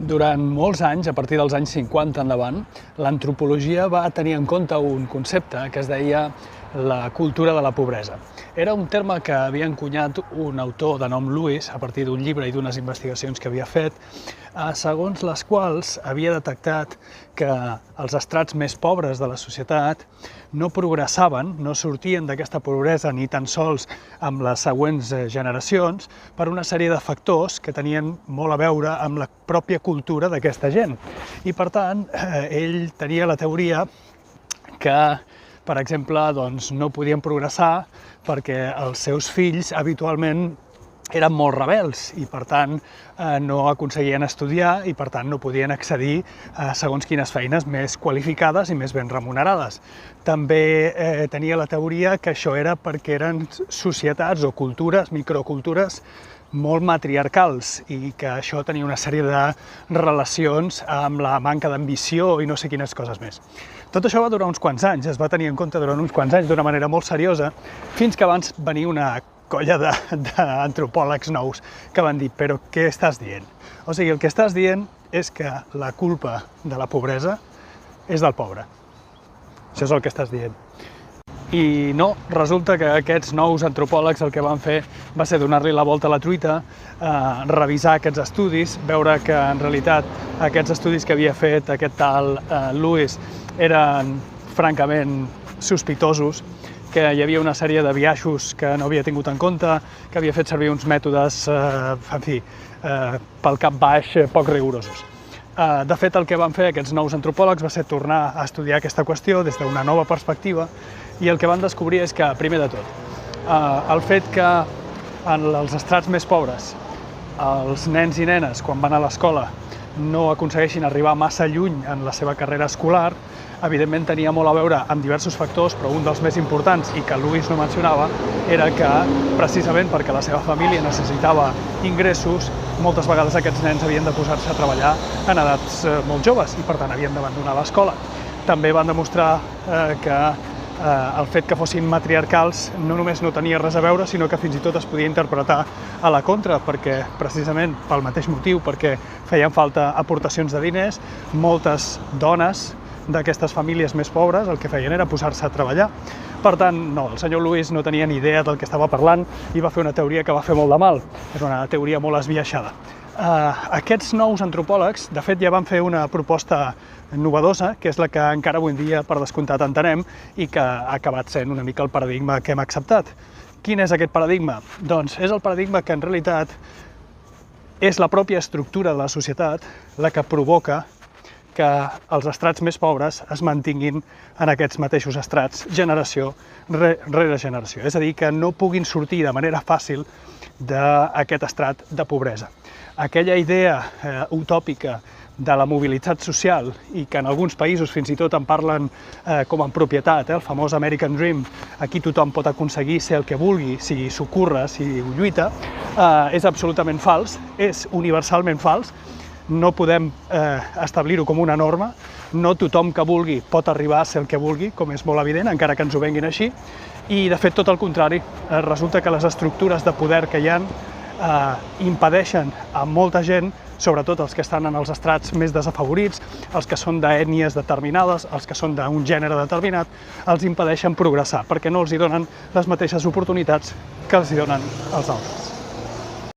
Durant molts anys, a partir dels anys 50 endavant, l'antropologia va tenir en compte un concepte que es deia la cultura de la pobresa. Era un terme que havia encunyat un autor de nom Lewis a partir d'un llibre i d'unes investigacions que havia fet, segons les quals havia detectat que els estrats més pobres de la societat no progressaven, no sortien d'aquesta pobresa ni tan sols amb les següents generacions per una sèrie de factors que tenien molt a veure amb la pròpia cultura d'aquesta gent. I per tant, ell tenia la teoria que, per exemple, no podien progressar perquè els seus fills habitualment eren molt rebels i, per tant, no aconseguien estudiar i, per tant, no podien accedir a segons quines feines més qualificades i més ben remunerades. També tenia la teoria que això era perquè eren societats o cultures, microcultures, molt matriarcals i que això tenia una sèrie de relacions amb la manca d'ambició i no sé quines coses més. Tot això va durar uns quants anys, es va tenir en compte durant uns quants anys d'una manera molt seriosa, fins que van venir una colla d'antropòlegs nous que van dir «però què estàs dient?» O sigui, el que estàs dient és que la culpa de la pobresa és del pobre. Això és el que estàs dient. I no, resulta que aquests nous antropòlegs el que van fer va ser donar-li la volta a la truita, revisar aquests estudis, veure que en realitat aquests estudis que havia fet aquest tal Lewis eren francament sospitosos, que hi havia una sèrie de biaixos que no havia tingut en compte, que havia fet servir uns mètodes, pel cap baix, poc rigorosos. De fet, el que van fer aquests nous antropòlegs va ser tornar a estudiar aquesta qüestió des d'una nova perspectiva i el que van descobrir és que, primer de tot, el fet que en els estrats més pobres els nens i nenes, quan van a l'escola, no aconsegueixin arribar massa lluny en la seva carrera escolar, evidentment tenia molt a veure amb diversos factors, però un dels més importants, i que Lewis no mencionava, era que, precisament perquè la seva família necessitava ingressos, moltes vegades aquests nens havien de posar-se a treballar en edats molt joves i, per tant, havien d'abandonar l'escola. També van demostrar que el fet que fossin matriarcals no només no tenia res a veure, sinó que fins i tot es podia interpretar a la contra, perquè precisament pel mateix motiu, perquè feien falta aportacions de diners, moltes dones d'aquestes famílies més pobres el que feien era posar-se a treballar. Per tant, no, el senyor Lewis no tenia ni idea del que estava parlant i va fer una teoria que va fer molt de mal. És una teoria molt esbiaixada. Aquests nous antropòlegs, de fet, ja van fer una proposta novedosa, que és la que encara avui en dia, per descomptat, entenem i que ha acabat sent una mica el paradigma que hem acceptat. Quin és aquest paradigma? Doncs és el paradigma que, en realitat, és la pròpia estructura de la societat la que provoca que els estrats més pobres es mantinguin en aquests mateixos estrats generació rere generació. És a dir, que no puguin sortir de manera fàcil d'aquest estrat de pobresa. Aquella idea utòpica de la mobilitat social i que en alguns països fins i tot en parlen com en propietat, el famós American Dream, aquí tothom pot aconseguir ser el que vulgui, si s'ho curra, si ho lluita, és absolutament fals, és universalment fals. No podem establir-ho com una norma, no tothom que vulgui pot arribar a ser el que vulgui, com és molt evident, encara que ens ho venguin així, i de fet tot el contrari, resulta que les estructures de poder que hi ha impedeixen a molta gent, sobretot els que estan en els estrats més desafavorits, els que són d'ètnies determinades, els que són d'un gènere determinat, els impedeixen progressar, perquè no els hi donen les mateixes oportunitats que els hi donen els altres.